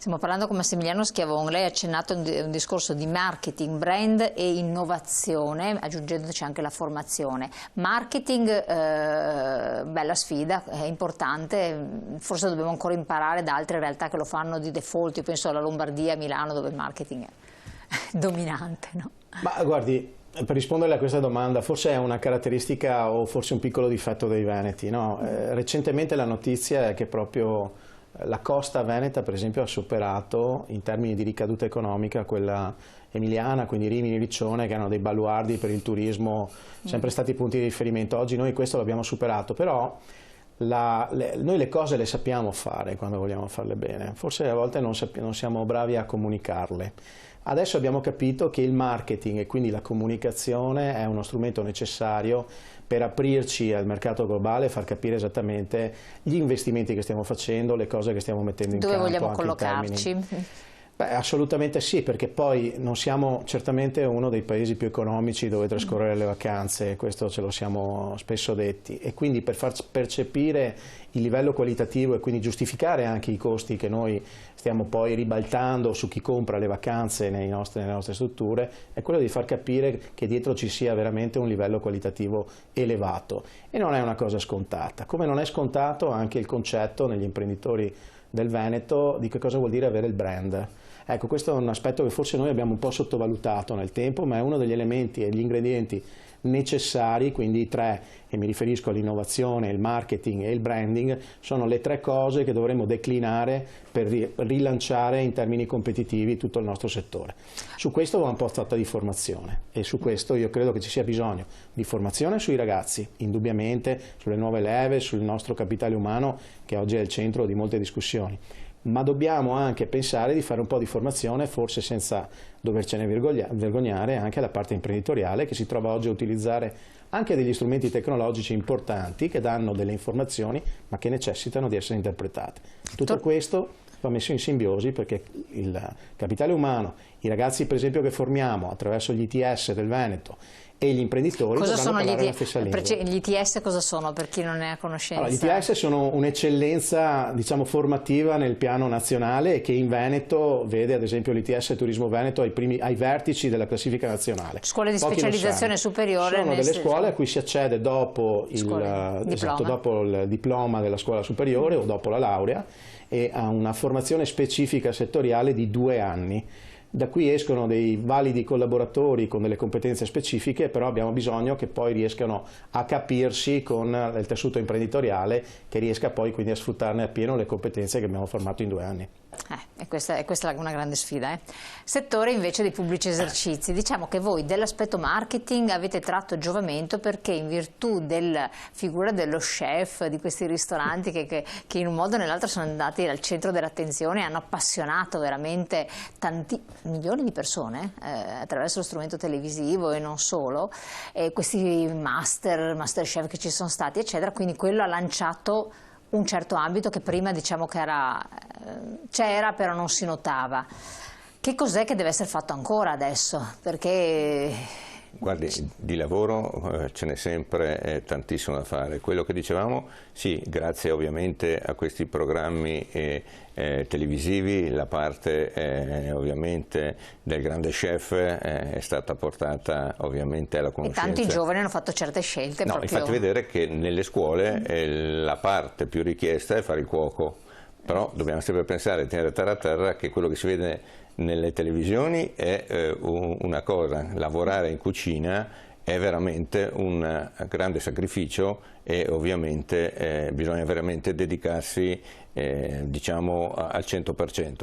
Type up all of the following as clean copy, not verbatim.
Stiamo parlando con Massimiliano Schiavon. Lei ha accennato a un discorso di marketing, brand e innovazione, aggiungendoci anche la formazione. Marketing, bella sfida, è importante, forse dobbiamo ancora imparare da altre realtà che lo fanno di default. Io penso alla Lombardia, a Milano, dove il marketing è dominante, no? Ma guardi, per rispondere a questa domanda, forse è una caratteristica o forse un piccolo difetto dei veneti, no? Recentemente la notizia è che proprio la costa veneta, per esempio, ha superato in termini di ricaduta economica quella emiliana, quindi Rimini, Riccione, che erano dei baluardi per il turismo, sempre stati punti di riferimento. Oggi noi questo l'abbiamo superato, però noi le cose le sappiamo fare quando vogliamo farle bene, forse a volte non siamo bravi a comunicarle. Adesso abbiamo capito che il marketing e quindi la comunicazione è uno strumento necessario per aprirci al mercato globale e far capire esattamente gli investimenti che stiamo facendo, le cose che stiamo mettendo in campo. Dove vogliamo collocarci? Beh, assolutamente sì, perché poi non siamo certamente uno dei paesi più economici dove trascorrere le vacanze, questo ce lo siamo spesso detti, e quindi per far percepire il livello qualitativo e quindi giustificare anche i costi che noi stiamo poi ribaltando su chi compra le vacanze nelle nostre strutture, è quello di far capire che dietro ci sia veramente un livello qualitativo elevato, e non è una cosa scontata, come non è scontato anche il concetto negli imprenditori del Veneto di che cosa vuol dire avere il brand. Ecco, questo è un aspetto che forse noi abbiamo un po' sottovalutato nel tempo, ma è uno degli elementi e gli ingredienti necessari, quindi i tre, e mi riferisco all'innovazione, il marketing e il branding, sono le tre cose che dovremo declinare per rilanciare in termini competitivi tutto il nostro settore. Su questo va un po' fatta di formazione, e su questo io credo che ci sia bisogno di formazione sui ragazzi, indubbiamente, sulle nuove leve, sul nostro capitale umano che oggi è il centro di molte discussioni. Ma dobbiamo anche pensare di fare un po' di formazione, forse senza dovercene vergognare, anche alla parte imprenditoriale, che si trova oggi a utilizzare anche degli strumenti tecnologici importanti che danno delle informazioni ma che necessitano di essere interpretate. Tutto questo va messo in simbiosi, perché il capitale umano, i ragazzi per esempio che formiamo attraverso gli ITS del Veneto e gli imprenditori dovranno parlare la stessa lingua. Gli ITS cosa sono, per chi non ne ha conoscenza? Allora, gli ITS sono un'eccellenza, diciamo, formativa nel piano nazionale, e che in Veneto vede ad esempio l'ITS Turismo Veneto ai vertici della classifica nazionale. Scuole di specializzazione superiore. Sono delle scuole a cui si accede dopo dopo il diploma della scuola superiore o dopo la laurea, e a una formazione specifica settoriale di 2 anni. Da qui escono dei validi collaboratori con delle competenze specifiche, però abbiamo bisogno che poi riescano a capirsi con il tessuto imprenditoriale, che riesca poi quindi a sfruttarne appieno le competenze che abbiamo formato in 2 anni. E questa è una grande sfida. Settore invece dei pubblici esercizi, diciamo che voi dell'aspetto marketing avete tratto giovamento, perché in virtù della figura dello chef di questi ristoranti che in un modo o nell'altro sono andati al centro dell'attenzione e hanno appassionato veramente tanti milioni di persone attraverso lo strumento televisivo e non solo, questi master chef che ci sono stati eccetera, quindi quello ha lanciato un certo ambito che prima diciamo che c'era però non si notava. Che cos'è che deve essere fatto ancora adesso? Perché guardi, di lavoro ce n'è sempre tantissimo da fare. Quello che dicevamo, sì, grazie ovviamente a questi programmi televisivi, la parte ovviamente del grande chef è stata portata ovviamente alla conoscenza. E tanti giovani hanno fatto certe scelte. No, proprio... infatti vedere che nelle scuole la parte più richiesta è fare il cuoco, però dobbiamo sempre pensare, tenere terra a terra, che quello che si vede nelle televisioni è una cosa, lavorare in cucina è veramente un grande sacrificio, e ovviamente bisogna veramente dedicarsi diciamo al 100%.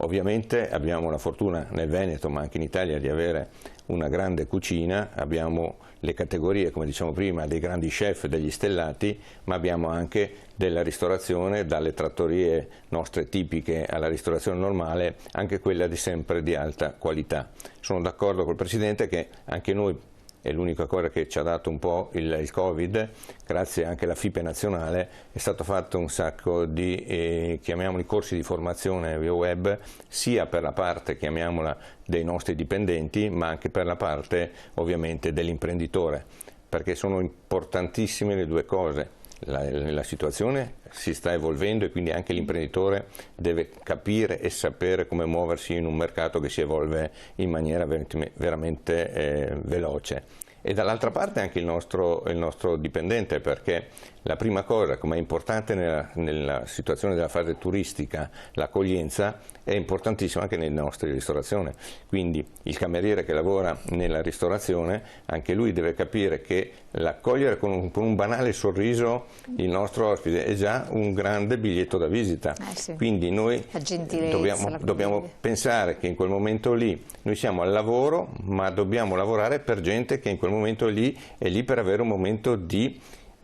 Ovviamente abbiamo la fortuna nel Veneto, ma anche in Italia, di avere una grande cucina, abbiamo le categorie, come diciamo prima, dei grandi chef, degli stellati, ma abbiamo anche della ristorazione, dalle trattorie nostre tipiche alla ristorazione normale, anche quella di sempre di alta qualità. Sono d'accordo col Presidente che anche noi, è l'unica cosa che ci ha dato un po' il Covid, grazie anche alla FIPE nazionale, è stato fatto un sacco di, chiamiamoli corsi di formazione via web, sia per la parte, chiamiamola, dei nostri dipendenti, ma anche per la parte ovviamente dell'imprenditore, perché sono importantissime le due cose. la situazione si sta evolvendo e quindi anche l'imprenditore deve capire e sapere come muoversi in un mercato che si evolve in maniera veramente veloce. E dall'altra parte anche il nostro dipendente, perché la prima cosa, come è importante nella situazione della fase turistica, l'accoglienza, è importantissima anche nelle nostre ristorazioni. Quindi il cameriere che lavora nella ristorazione, anche lui deve capire che l'accogliere con un banale sorriso il nostro ospite è già un grande biglietto da visita. Sì. Quindi noi dobbiamo pensare che in quel momento lì noi siamo al lavoro, ma dobbiamo lavorare per gente che in quel momento lì è lì per avere un momento di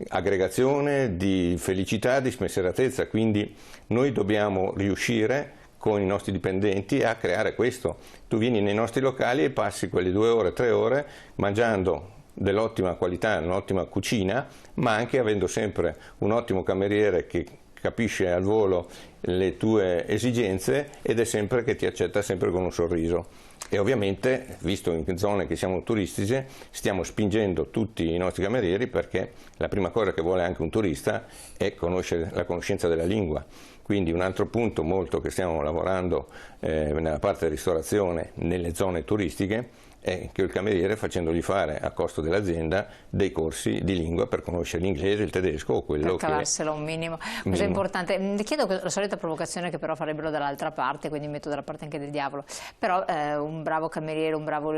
aggregazione, di felicità, di spensieratezza. Quindi noi dobbiamo riuscire con i nostri dipendenti a creare questo. Tu vieni nei nostri locali e passi quelle 2 ore, 3 ore mangiando dell'ottima qualità, un'ottima cucina, ma anche avendo sempre un ottimo cameriere che capisce al volo le tue esigenze ed è sempre che ti accetta sempre con un sorriso. E ovviamente, visto in zone che siamo turistiche, stiamo spingendo tutti i nostri camerieri, perché la prima cosa che vuole anche un turista è conoscere la conoscenza della lingua. Quindi un altro punto molto che stiamo lavorando nella parte di ristorazione nelle zone turistiche è che il cameriere, facendogli fare a costo dell'azienda dei corsi di lingua per conoscere l'inglese, il tedesco o quello per cavarselo un minimo. Questo è importante. Le chiedo la solita provocazione che però farebbero dall'altra parte, quindi metto dalla parte anche del diavolo. Però un bravo cameriere, un bravo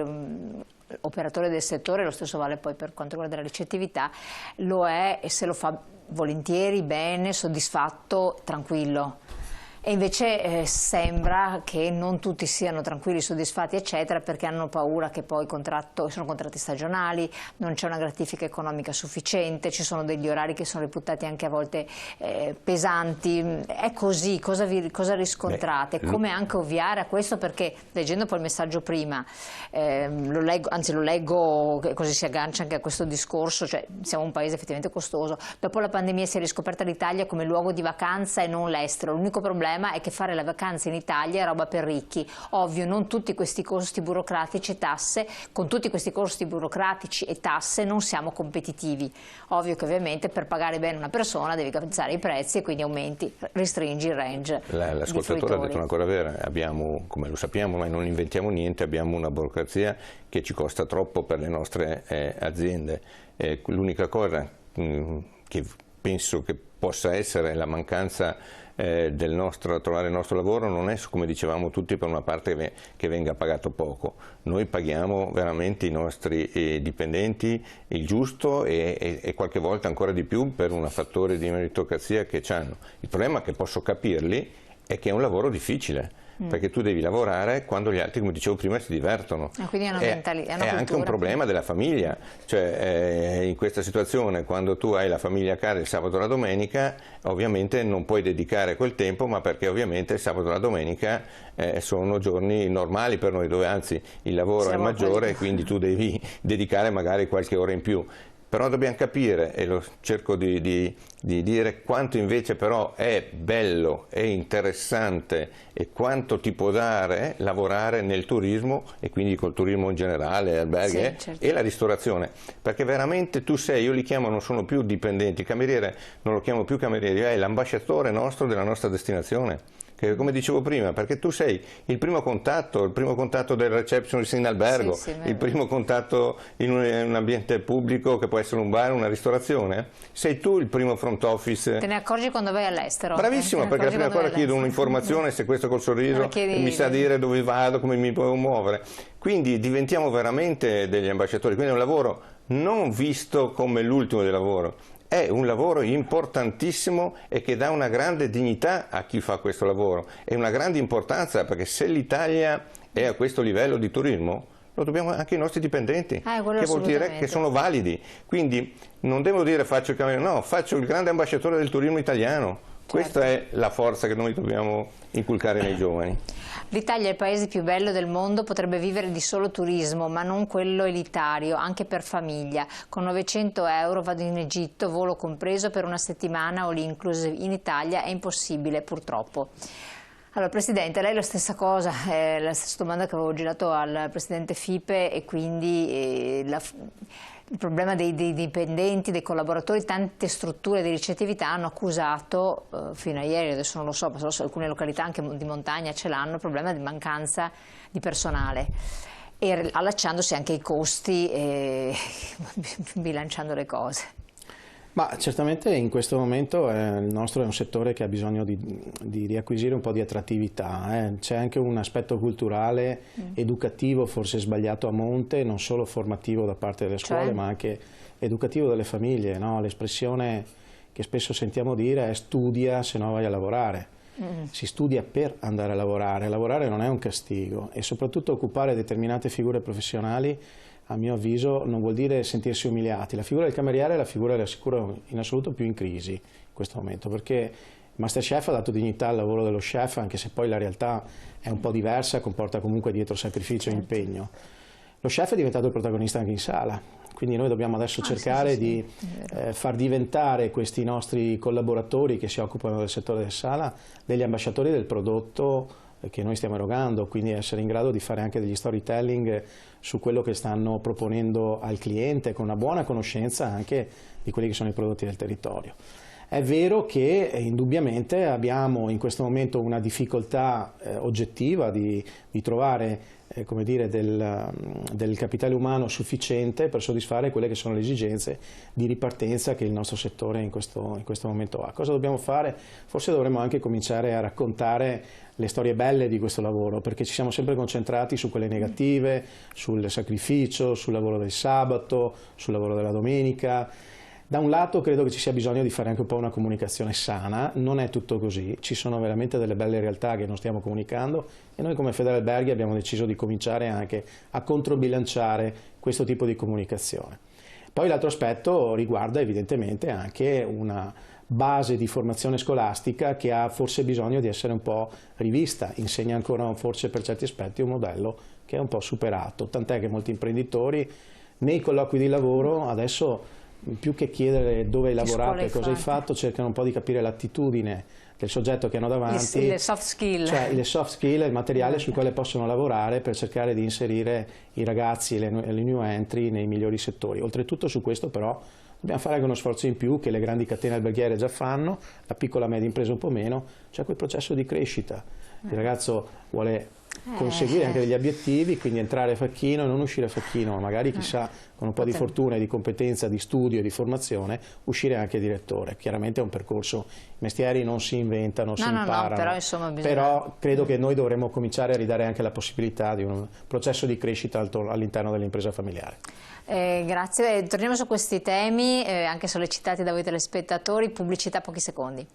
operatore del settore, lo stesso vale poi per quanto riguarda la ricettività, lo è e se lo fa volentieri, bene, soddisfatto, tranquillo. E invece sembra che non tutti siano tranquilli, soddisfatti, eccetera, perché hanno paura che poi sono contratti stagionali, non c'è una gratifica economica sufficiente, ci sono degli orari che sono reputati anche a volte pesanti. È così? Cosa riscontrate? Come anche ovviare a questo? Perché leggendo poi il messaggio prima, lo leggo così si aggancia anche a questo discorso, cioè siamo un paese effettivamente costoso. Dopo la pandemia si è riscoperta l'Italia come luogo di vacanza e non l'estero. L'unico problema è che fare la vacanza in Italia è roba per ricchi. Ovvio, non tutti questi costi burocratici e tasse, con tutti questi costi burocratici e tasse non siamo competitivi. Ovvio che ovviamente per pagare bene una persona devi alzare i prezzi e quindi restringi il range. L'ascoltatore ha detto una cosa vera, abbiamo, come lo sappiamo, ma non inventiamo niente, abbiamo una burocrazia che ci costa troppo per le nostre aziende. L'unica cosa che penso che possa essere la mancanza trovare il nostro lavoro non è, come dicevamo tutti, per una parte che venga pagato poco. Noi paghiamo veramente i nostri dipendenti il giusto e qualche volta ancora di più per un fattore di meritocrazia che hanno. Il problema, che posso capirli, è che è un lavoro difficile. Perché tu devi lavorare quando gli altri, come dicevo prima, si divertono. Quindi è anche un problema della famiglia, cioè in questa situazione, quando tu hai la famiglia a casa il sabato e la domenica, ovviamente non puoi dedicare quel tempo, ma perché ovviamente il sabato e la domenica sono giorni normali per noi, dove anzi il lavoro è maggiore e quindi tu devi dedicare magari qualche ora in più. Però dobbiamo capire, e lo cerco di dire, quanto invece però è bello e interessante e quanto ti può dare lavorare nel turismo, e quindi col turismo in generale, alberghi, sì, certo. E la ristorazione, perché veramente io li chiamo, non sono più dipendenti, il cameriere non lo chiamo più cameriere, è l'ambasciatore nostro della nostra destinazione. Che, come dicevo prima, perché tu sei il primo contatto del receptionist in albergo, il primo contatto in un ambiente pubblico che può essere un bar, una ristorazione, sei tu il primo front office. Te ne accorgi quando vai all'estero. Bravissimo, perché la prima cosa chiedo un'informazione, se questo col sorriso mi sa dire dove vado, come mi può muovere. Quindi diventiamo veramente degli ambasciatori, quindi è un lavoro non visto come l'ultimo del lavoro. È un lavoro importantissimo e che dà una grande dignità a chi fa questo lavoro e una grande importanza, perché se l'Italia è a questo livello di turismo lo dobbiamo anche ai nostri dipendenti, che vuol dire che sono validi. Quindi non devo dire faccio il cameriere, no, faccio il grande ambasciatore del turismo italiano. Certo. Questa è la forza che noi dobbiamo inculcare nei giovani. L'Italia è il paese più bello del mondo, potrebbe vivere di solo turismo, ma non quello elitario, anche per famiglia. Con 900 euro vado in Egitto, volo compreso per una settimana all inclusive. In Italia è impossibile, purtroppo. Allora, Presidente, lei la stessa cosa, la stessa domanda che avevo girato al Presidente FIPE, e quindi il problema dei dipendenti, dei collaboratori. Tante strutture di ricettività hanno accusato, fino a ieri, adesso non lo so, ma alcune località anche di montagna ce l'hanno, il problema di mancanza di personale, e allacciandosi anche ai costi e bilanciando le cose. Ma certamente in questo momento il nostro è un settore che ha bisogno di riacquisire un po' di attrattività. C'è anche un aspetto culturale, educativo, forse sbagliato a monte, non solo formativo da parte delle scuole, ma anche educativo delle famiglie, no? L'espressione che spesso sentiamo dire è studia se no vai a lavorare. Si studia per andare a lavorare non è un castigo, e soprattutto occupare determinate figure professionali, a mio avviso, non vuol dire sentirsi umiliati. La figura del cameriere è la figura, le assicuro, in assoluto più in crisi in questo momento, perché Masterchef ha dato dignità al lavoro dello chef, anche se poi la realtà è un po' diversa, comporta comunque dietro sacrificio e impegno. Lo chef è diventato il protagonista anche in sala, quindi noi dobbiamo adesso cercare di far diventare questi nostri collaboratori che si occupano del settore della sala degli ambasciatori del prodotto che noi stiamo erogando, quindi essere in grado di fare anche degli storytelling su quello che stanno proponendo al cliente, con una buona conoscenza anche di quelli che sono i prodotti del territorio. È vero che indubbiamente abbiamo in questo momento una difficoltà oggettiva di trovare come dire, del capitale umano sufficiente per soddisfare quelle che sono le esigenze di ripartenza che il nostro settore in questo momento ha. Cosa dobbiamo fare? Forse dovremmo anche cominciare a raccontare le storie belle di questo lavoro, perché ci siamo sempre concentrati su quelle negative, sul sacrificio, sul lavoro del sabato, sul lavoro della domenica. Da un lato credo che ci sia bisogno di fare anche un po' una comunicazione sana, non è tutto così, ci sono veramente delle belle realtà che non stiamo comunicando, e noi come Federalberghi abbiamo deciso di cominciare anche a controbilanciare questo tipo di comunicazione. Poi l'altro aspetto riguarda evidentemente anche una base di formazione scolastica che ha forse bisogno di essere un po' rivista, insegna ancora forse per certi aspetti un modello che è un po' superato, tant'è che molti imprenditori nei colloqui di lavoro adesso, più che chiedere dove hai lavorato e cosa hai fatto, cercano un po' di capire l'attitudine del soggetto che hanno davanti, le soft skill, cioè le soft skill, il materiale sul quale possono lavorare per cercare di inserire i ragazzi e le new entry nei migliori settori. Oltretutto su questo però dobbiamo fare anche uno sforzo in più che le grandi catene alberghiere già fanno, la piccola e media impresa un po' meno, c'è quel processo di crescita. Il ragazzo vuole conseguire anche degli obiettivi, quindi entrare a facchino e non uscire a facchino, ma magari chissà con un po' di fortuna e di competenza, di studio e di formazione uscire anche direttore. Chiaramente è un percorso, i mestieri non si inventano, si imparano, però, insomma, però credo che noi dovremmo cominciare a ridare anche la possibilità di un processo di crescita all'interno dell'impresa familiare. Grazie, torniamo su questi temi, anche sollecitati da voi telespettatori. Pubblicità, pochi secondi.